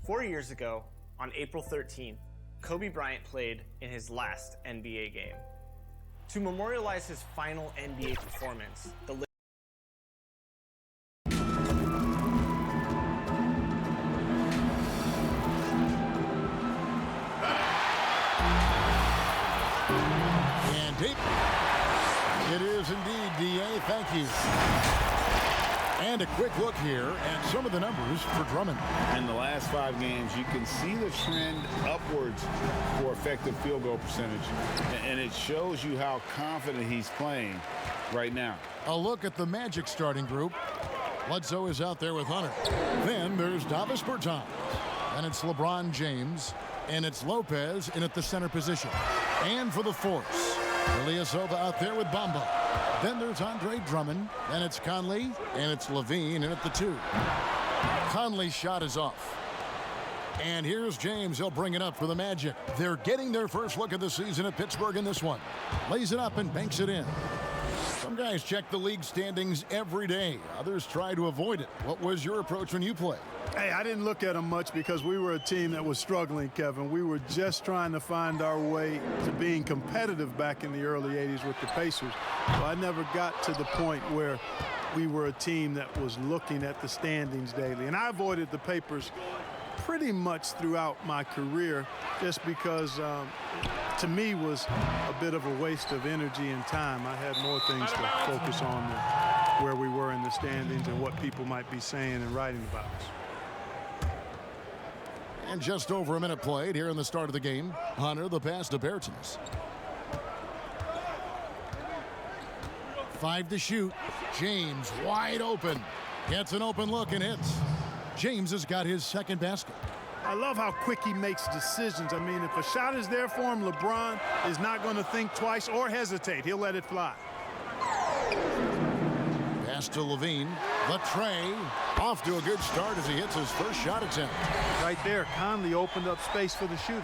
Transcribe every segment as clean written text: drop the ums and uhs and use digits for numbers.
4 years ago, on April 13th, Kobe Bryant played in his last NBA game. To memorialize his final NBA performance, the And deep. It is indeed, D.A. Thank you. And a quick look here at some of the numbers for Drummond. In the last 5 games, you can see the trend upwards for effective field goal percentage. And it shows you how confident he's playing right now. A look at the Magic starting group. Bledsoe is out there with Hunter. Then there's Davis Bertans. And it's LeBron James. And it's Lopez in at the center position. And for the Force, Ilyasova out there with Bamba. Then there's Andre Drummond, and it's Conley, and it's Levine in at the 2. Conley's shot is off. And here's James. He'll bring it up for the Magic. They're getting their first look at the season at Pittsburgh in this one. Lays it up and banks it in. Some guys check the league standings every day. Others try to avoid it. What was your approach when you played? Hey, I didn't look at them much because we were a team that was struggling, Kevin. We were just trying to find our way to being competitive back in the early 80s with the Pacers. So I never got to the point where we were a team that was looking at the standings daily. And I avoided the papers pretty much throughout my career just because to me was a bit of a waste of energy and time. I had more things to focus on than where we were in the standings and what people might be saying and writing about us. And just over a minute played here in the start of the game. Hunter, the pass to Bertans. 5 to shoot. James wide open. Gets an open look and hits. James has got his second basket. I love how quick he makes decisions. I mean, if a shot is there for him, LeBron is not going to think twice or hesitate. He'll let it fly. Pass to Levine. The tray. Off to a good start as he hits his first shot attempt. Right there, Conley opened up space for the shooter.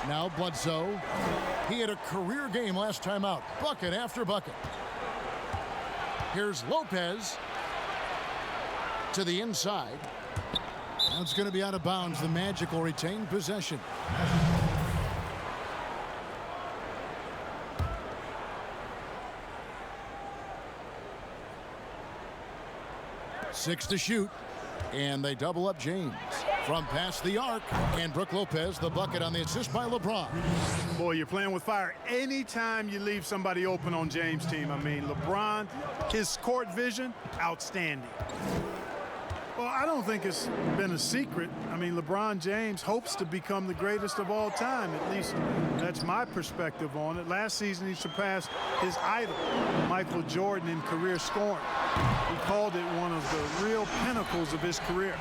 Now Bledsoe. He had a career game last time out. Bucket after bucket. Here's Lopez to the inside. That's going to be out of bounds. The Magic will retain possession. 6 to shoot. And they double up James. From past the arc. And Brook Lopez, the bucket on the assist by LeBron. Boy, you're playing with fire anytime you leave somebody open on James' team. I mean, LeBron, his court vision, outstanding. Well, I don't think it's been a secret. I mean, LeBron James hopes to become the greatest of all time. At least that's my perspective on it. Last season, he surpassed his idol, Michael Jordan, in career scoring. He called it one of the real pinnacles of his career.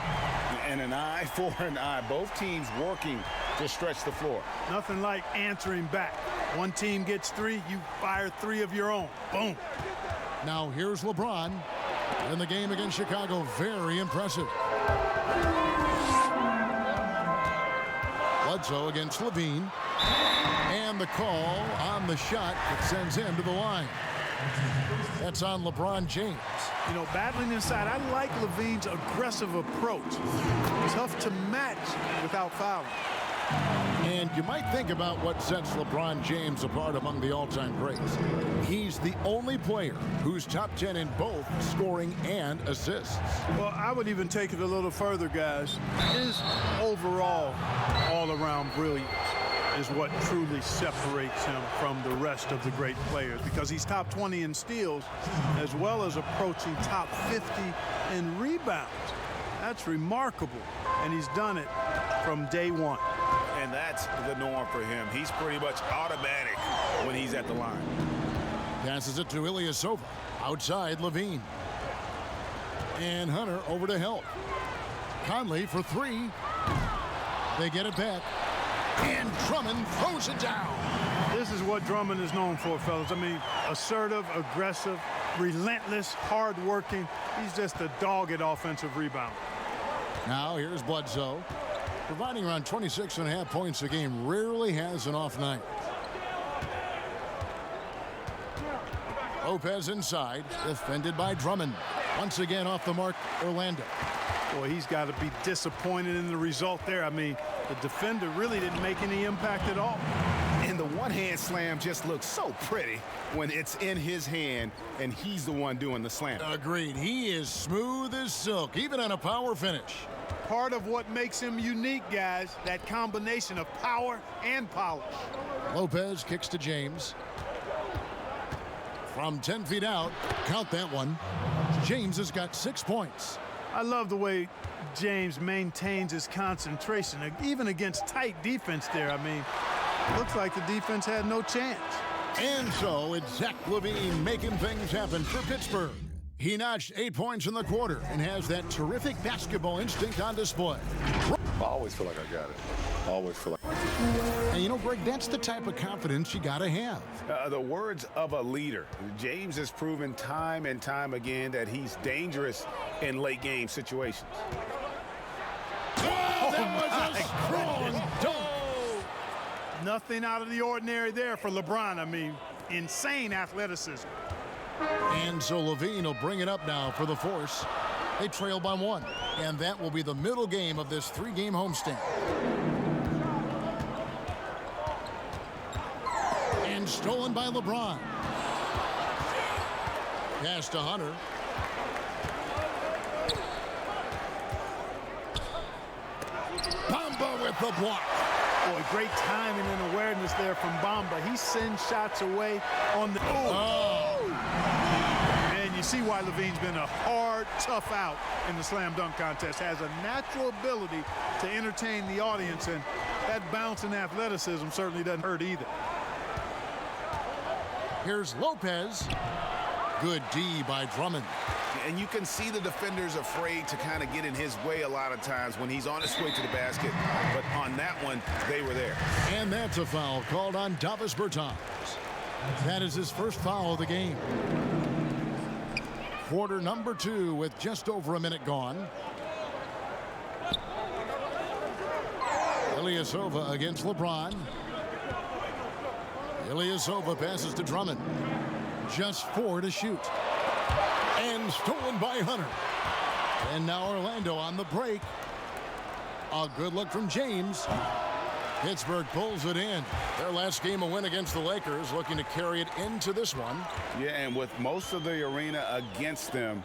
And an eye for an eye. Both teams working to stretch the floor. Nothing like answering back. One team gets 3, you fire 3 of your own. Boom. Now here's LeBron. In the game against Chicago, very impressive. Bledsoe against Levine. And the call on the shot that sends him to the line. That's on LeBron James. You know, battling inside, I like Levine's aggressive approach. Tough to match without fouling. And you might think about what sets LeBron James apart among the all-time greats. He's the only player who's top 10 in both scoring and assists. Well, I would even take it a little further, guys. His overall all-around brilliance is what truly separates him from the rest of the great players, because he's top 20 in steals as well as approaching top 50 in rebounds. That's remarkable, and he's done it from day one. And that's the norm for him. He's pretty much automatic when he's at the line. Passes it to Ilyasova. Outside, Levine. And Hunter over to help. Conley for 3. They get it back. And Drummond throws it down. This is what Drummond is known for, fellas. I mean, assertive, aggressive, relentless, hard-working. He's just a dogged offensive rebounder. Now here's Bledsoe. Providing around 26.5 points a game, rarely has an off night. Lopez inside, defended by Drummond. Once again off the mark, Orlando. Boy, he's got to be disappointed in the result there. I mean, the defender really didn't make any impact at all. And the one-hand slam just looks so pretty when it's in his hand and he's the one doing the slam. Agreed. He is smooth as silk, even on a power finish. Part of what makes him unique, guys, that combination of power and polish. Lopez kicks to James. From 10 feet out, count that one. James has got 6 points. I love the way James maintains his concentration, even against tight defense there. I mean, looks like the defense had no chance. And so it's Zach LaVine making things happen for Pittsburgh. He notched 8 points in the quarter and has that terrific basketball instinct on display. I always feel like I got it. I always feel like. And you know, Greg, that's the type of confidence you got to have. The words of a leader. James has proven time and time again that he's dangerous in late game situations. Oh, that was a strong dunk. Nothing out of the ordinary there for LeBron. I mean, insane athleticism. And so LaVine will bring it up now for the Force. They trail by 1, and that will be the middle game of this 3-game homestand. And stolen by LeBron. Pass to Hunter. Bamba with the block. Boy, great timing and awareness there from Bamba. He sends shots away on the... And you see why LaVine's been a hard, tough out in the slam dunk contest. Has a natural ability to entertain the audience, and that bounce and athleticism certainly doesn't hurt either. Here's Lopez. Good D by Drummond. And you can see the defenders afraid to kind of get in his way a lot of times when he's on his way to the basket. But on that one, they were there. And that's a foul called on Davis Bertans. That is his first foul of the game. Quarter number 2 with just over a minute gone. Ilyasova against LeBron. Ilyasova passes to Drummond. Just 4 to shoot. And stolen by Hunter. And now Orlando on the break. A good look from James. Pittsburgh pulls it in. Their last game a win against the Lakers, looking to carry it into this one. Yeah, and with most of the arena against them,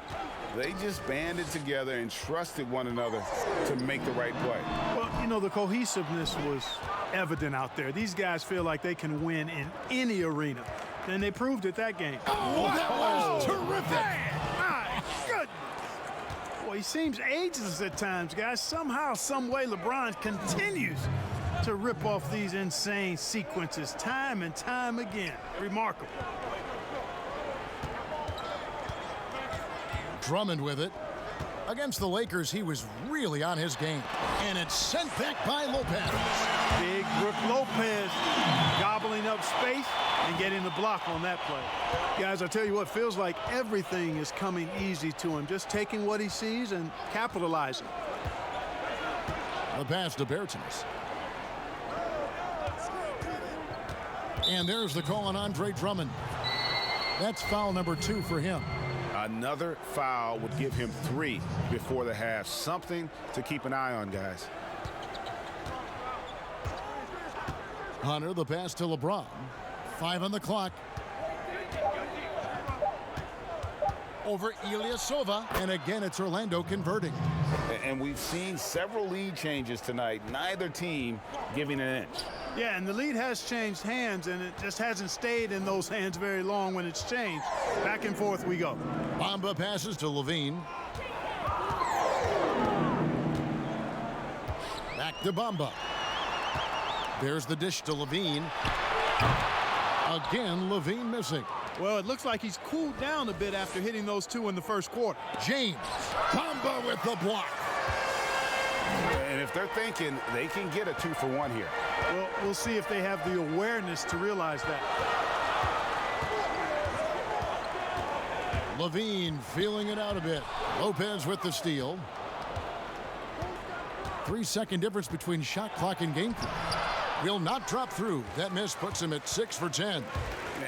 they just banded together and trusted one another to make the right play. Well, you know, the cohesiveness was evident out there. These guys feel like they can win in any arena. And they proved it that game. Oh, that was terrific. My goodness. Boy, he seems ageless at times, guys. Somehow, some way, LeBron continues to rip off these insane sequences time and time again. Remarkable. Drummond with it. Against the Lakers, he was really on his game. And it's sent back by Lopez. Big Brook Lopez gobbling up space and getting the block on that play. Guys, I tell you what, feels like everything is coming easy to him. Just taking what he sees and capitalizing. The pass to Bertans. And there's the call on Andre Drummond. That's foul number 2 for him. Another foul would give him 3 before the half. Something to keep an eye on, guys. Hunter, the pass to LeBron. 5 on the clock. Over Ilyasova. And again, it's Orlando converting. And we've seen several lead changes tonight. Neither team giving an inch. Yeah, and the lead has changed hands, and it just hasn't stayed in those hands very long when it's changed. Back and forth we go. Bamba passes to LaVine. Back to Bamba. There's the dish to LaVine. Again, LaVine missing. Well, it looks like he's cooled down a bit after hitting those 2 in the first quarter. James. Bamba with the block. And if they're thinking they can get a 2-for-1 here. Well, we'll see if they have the awareness to realize that. LaVine feeling it out a bit. Lopez with the steal. 3-second difference between shot clock and game clock. Will not drop through. That miss puts him at 6 for 10.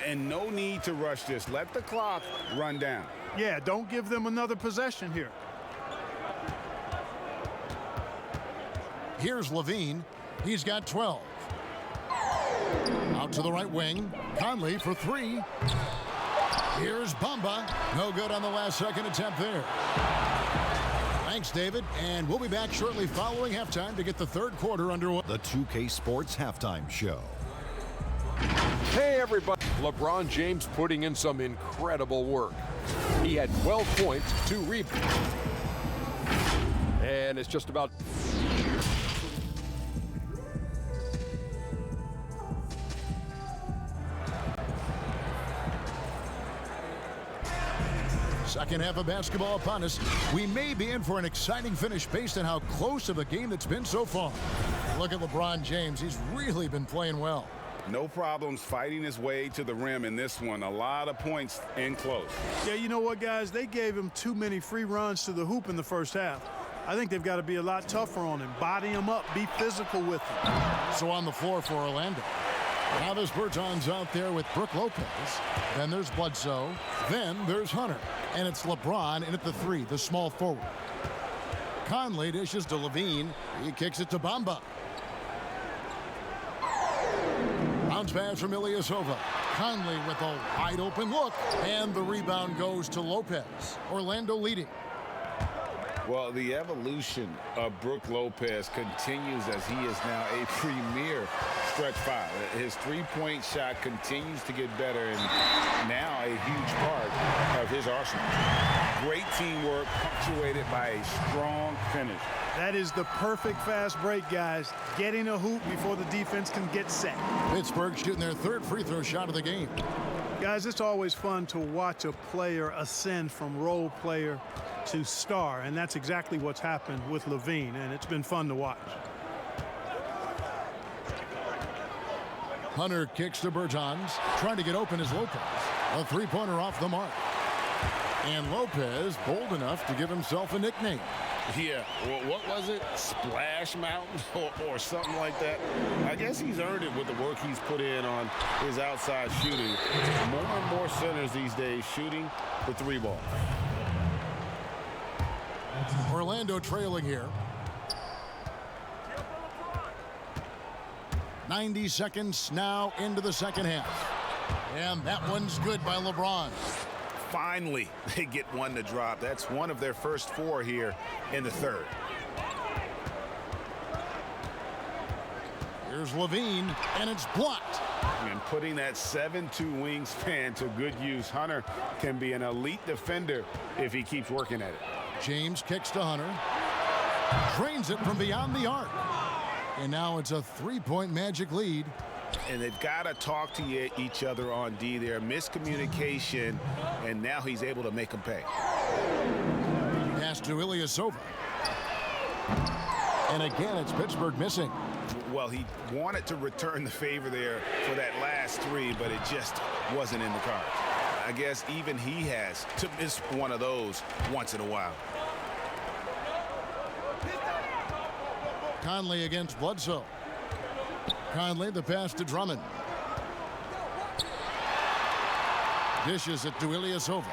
And no need to rush this. Let the clock run down. Yeah, don't give them another possession here. Here's Levine. He's got 12. Out to the right wing. Conley for three. Here's Bamba. No good on the last second attempt there. Thanks, David. And we'll be back shortly following halftime to get the third quarter underway. The 2K Sports Halftime Show. Hey, everybody. LeBron James putting in some incredible work. He had 12 points, 2 rebounds. And it's just about... Second half of basketball upon us. We may be in for an exciting finish based on how close of a game that's been so far. Look at LeBron James. He's really been playing well. No problems fighting his way to the rim in this one. A lot of points in close. Yeah, you know what, guys? They gave him too many free runs to the hoop in the first half. I think they've got to be a lot tougher on him. Body him up. Be physical with him. So on the floor for Orlando. Now there's Bertans out there with Brook Lopez. Then there's Bledsoe. Then there's Hunter. And it's LeBron in at the three, the small forward. Conley dishes to Levine. He kicks it to Bamba. Bounce pass from Ilyasova. Conley with a wide open look. And the rebound goes to Lopez. Orlando leading. Well, the evolution of Brook Lopez continues as he is now a premier stretch five. His three-point shot continues to get better and now a huge part of his arsenal. Great teamwork punctuated by a strong finish. That is the perfect fast break, guys. Getting a hoop before the defense can get set. Pittsburgh shooting their third free throw shot of the game. Guys, it's always fun to watch a player ascend from role player to star, and that's exactly what's happened with Levine, and it's been fun to watch. Hunter kicks to Bertans, trying to get open is Lopez. A three-pointer off the mark. And Lopez bold enough to give himself a nickname. Yeah, well, what was it? Splash Mountain or something like that? I guess he's earned it with the work he's put in on his outside shooting. More and more centers these days shooting the three ball. Orlando trailing here. 90 seconds now into the second half. And that one's good by LeBron. Finally, they get one to drop. That's one of their first 4 here in the third. Here's Levine, and it's blocked. And putting that 7'2" wingspan to good use, Hunter can be an elite defender if he keeps working at it. James kicks to Hunter. Drains it from beyond the arc. And now it's a three-point Magic lead. And they've got to talk to each other on D there. Miscommunication, and now he's able to make them pay. Pass to Ilyasova. And again, it's Pittsburgh missing. Well, he wanted to return the favor there for that last 3, but it just wasn't in the cards. I guess even he has to miss one of those once in a while. Conley against Bledsoe. Conley, the pass to Drummond. Dishes it to Ilyasova.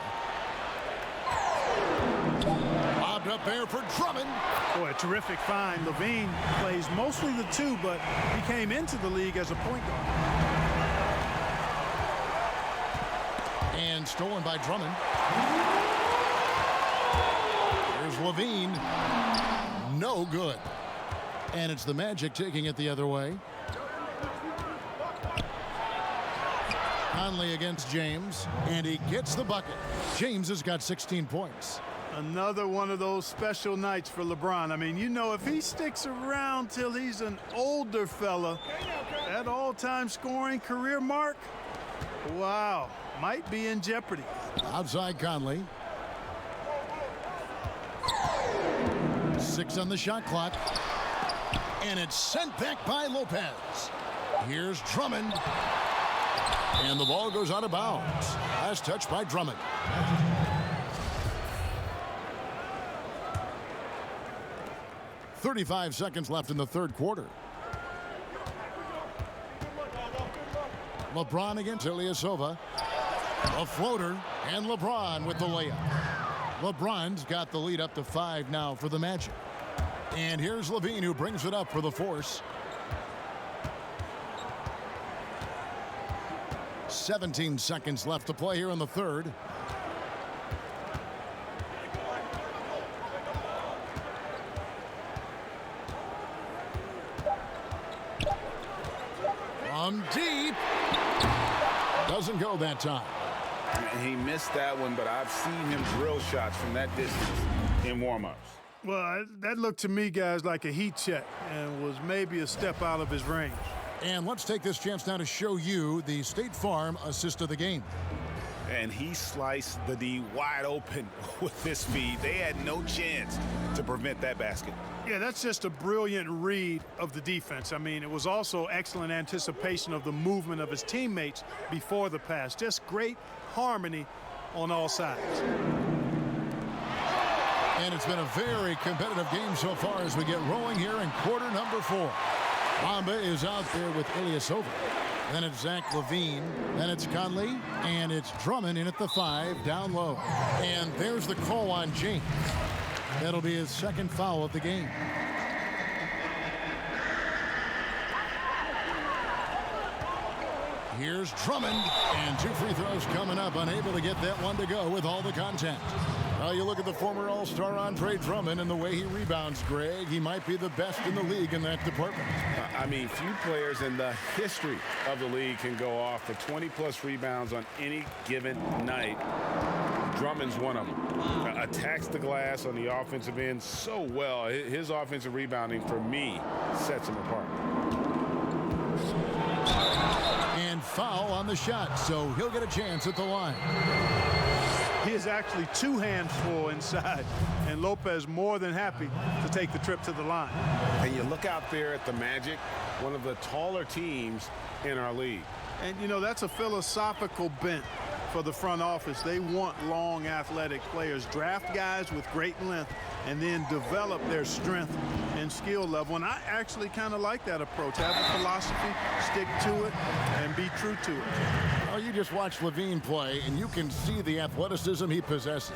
Lobbed up there for Drummond. Boy, a terrific find. Levine plays mostly the 2, but he came into the league as a point guard. And stolen by Drummond. Here's Levine. No good. And it's the Magic taking it the other way. Conley against James, and he gets the bucket. James has got 16 points. Another one of those special nights for LeBron. I mean, you know, if he sticks around till he's an older fella, that all-time scoring career mark, wow, might be in jeopardy. Outside Conley. 6 on the shot clock. And it's sent back by Lopez. Here's Drummond. And the ball goes out of bounds. Last touch by Drummond. .35 seconds left in the third quarter. LeBron against Ilyasova. A floater, And LeBron with the layup. LeBron's got the lead up to 5 now for the Magic. And here's Levine, who brings it up for the Force. 17 seconds left to play here in the third. From deep. Doesn't go that time. He missed that one, but I've seen him drill shots from that distance in warm-ups. Well, that looked to me, guys, like a heat check and was maybe a step out of his range. And let's take this chance now to show you the State Farm assist of the game. And he sliced the D wide open with his speed. They had no chance to prevent that basket. Yeah, that's just a brilliant read of the defense. I mean, it was also excellent anticipation of the movement of his teammates before the pass. Just great harmony on all sides. And it's been a very competitive game so far as we get rolling here in quarter number 4. Bamba is out there with Ilyasova. Then it's Zach Levine. Then it's Conley. And it's Drummond in at the 5 down low. And there's the call on James. That'll be his second foul of the game. Here's Drummond, and 2 free throws coming up, unable to get that one to go with all the contact. Well, you look at the former All-Star Andre Drummond and the way he rebounds, Greg. He might be the best in the league in that department. I mean, few players in the history of the league can go off for 20-plus rebounds on any given night. Drummond's one of them. Attacks the glass on the offensive end so well. His offensive rebounding, for me, sets him apart. And foul on the shot, so he'll get a chance at the line. He is actually 2 hands full inside, and Lopez more than happy to take the trip to the line. And you look out there at the Magic, one of the taller teams in our league. And, you know, that's a philosophical bent for the front office. They want long, athletic players. Draft guys with great length and then develop their strength and skill level. And I actually kind of like that approach. Have a philosophy, stick to it, and be true to it. Well, you just watch Levine play, and you can see the athleticism he possesses.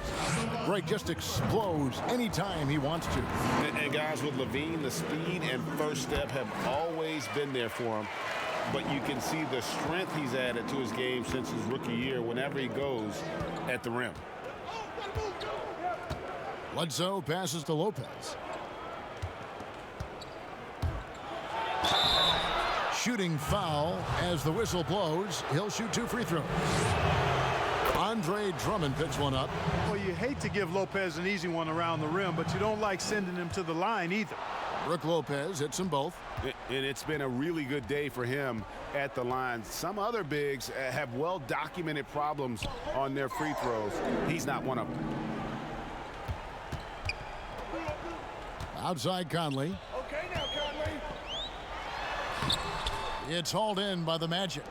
Greg just explodes anytime he wants to. And guys, with Levine, the speed and first step have always been there for him. But you can see the strength he's added to his game since his rookie year whenever he goes at the rim. Bledsoe passes to Lopez. Shooting foul as the whistle blows. He'll shoot 2 free throws. Andre Drummond picks one up. Well, you hate to give Lopez an easy one around the rim, but you don't like sending him to the line either. Brook Lopez hits them both. And it's been a really good day for him at the line. Some other bigs have well-documented problems on their free throws. He's not one of them. Outside Conley. Okay now, Conley. It's hauled in by the Magic.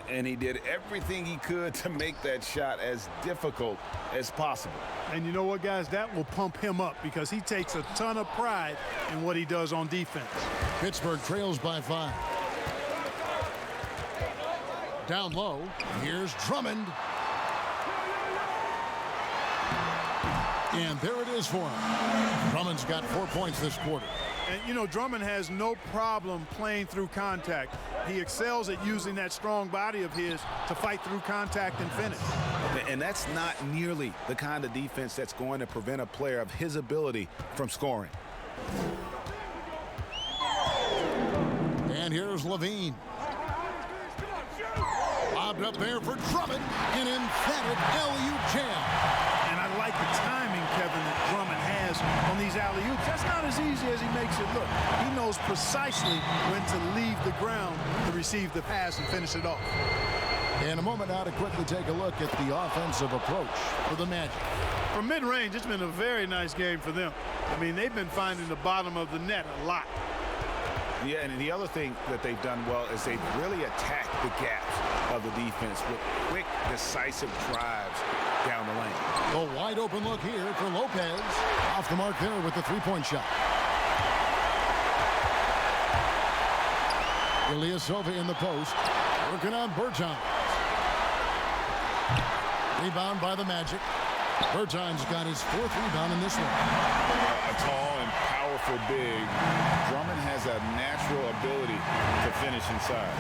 And he did everything he could to make that shot as difficult as possible. And you know what, guys? That will pump him up because he takes a ton of pride in what he does on defense. Pittsburgh trails by 5. Down low, here's Drummond. And there it is for him. Drummond's got 4 points this quarter. And, you know, Drummond has no problem playing through contact. He excels at using that strong body of his to fight through contact and finish. And that's not nearly the kind of defense that's going to prevent a player of his ability from scoring. And here's Levine. Lobbed up there for Drummond. An emphatic alley-oop jam. And I like the timing, Kevin, that Drummond has on these alley-oops. That's not as easy as he makes it look. He knows precisely when to leave the ground to receive the pass and finish it off. In a moment now to quickly take a look at the offensive approach for the Magic. From mid-range, it's been a very nice game for them. I mean, they've been finding the bottom of the net a lot. Yeah, and the other thing that they've done well is they've really attacked the gaps of the defense with quick, decisive drives down the lane. A wide open look here for Lopez. Off the mark there with the 3-point shot. Ilyasova in the post. Working on Bertans. Rebound by the Magic. Bertine's got his 4th rebound in this one. A tall and powerful big. Drummond has a natural ability to finish inside.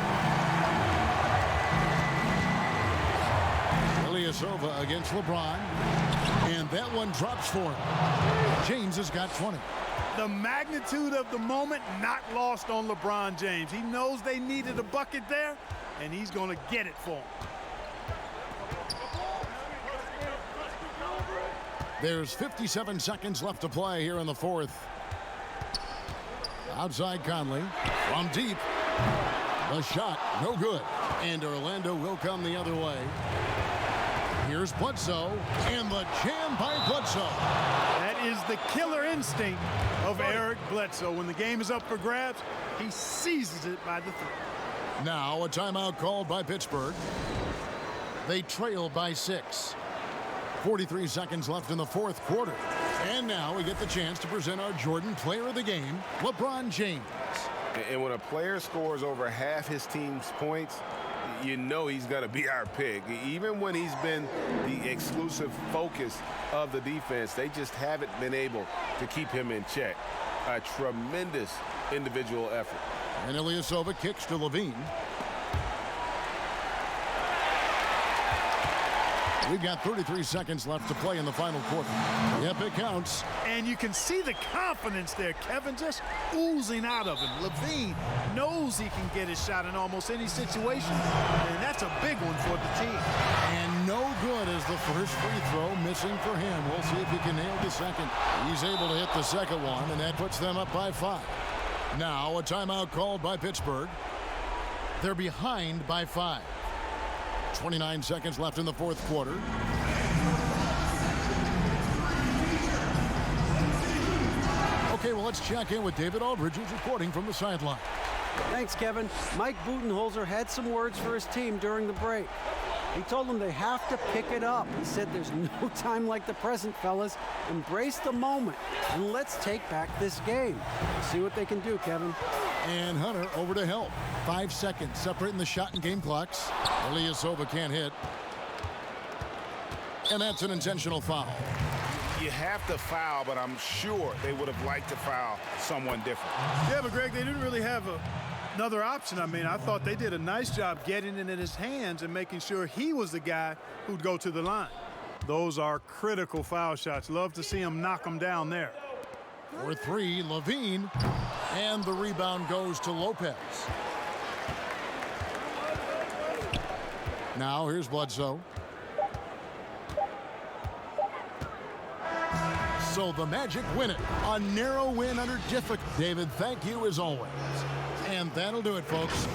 Ilyasova against LeBron. And that one drops for him. James has got 20. The magnitude of the moment not lost on LeBron James. He knows they needed a bucket there, and he's going to get it for him. There's 57 seconds left to play here in the 4th. Outside Conley from deep. The shot, no good. And Orlando will come the other way. Here's Bledsoe, and the jam by Bledsoe. That is the killer instinct of Eric Bledsoe. When the game is up for grabs, he seizes it by the throat. Now a timeout called by Pittsburgh. They trail by 6. 43 seconds left in the 4th quarter. And now we get the chance to present our Jordan Player of the Game, LeBron James. And when a player scores over half his team's points, you know he's going to be our pick. Even when he's been the exclusive focus of the defense, they just haven't been able to keep him in check. A tremendous individual effort. And Ilyasova kicks to Levine. We've got 33 seconds left to play in the final quarter. Yep, it counts. And you can see the confidence there, Kevin, just oozing out of him. Levine knows he can get his shot in almost any situation, and that's a big one for the team. And no good as the first free throw missing for him. We'll see if he can nail the second. He's able to hit the second one, and that puts them up by 5. Now a timeout called by Pittsburgh. They're behind by 5. 29 seconds left in the 4th quarter. Okay, well, let's check in with David Aldridge, who's reporting from the sideline. Thanks, Kevin. Mike Budenholzer had some words for his team during the break. He told them they have to pick it up. He said there's no time like the present, fellas. Embrace the moment, and let's take back this game. See what they can do, Kevin. And Hunter over to help. 5 seconds separating the shot and game clocks. Ilyasova can't hit. And that's an intentional foul. You have to foul, but I'm sure they would have liked to foul someone different. Yeah, but Greg, they didn't really have another option. I mean, I thought they did a nice job getting it in his hands and making sure he was the guy who'd go to the line. Those are critical foul shots. Love to see him knock them down there. For 3, Levine. And the rebound goes to Lopez. Now here's Bledsoe. So the Magic win it. A narrow win under difficulty. David, thank you as always. And that'll do it, folks.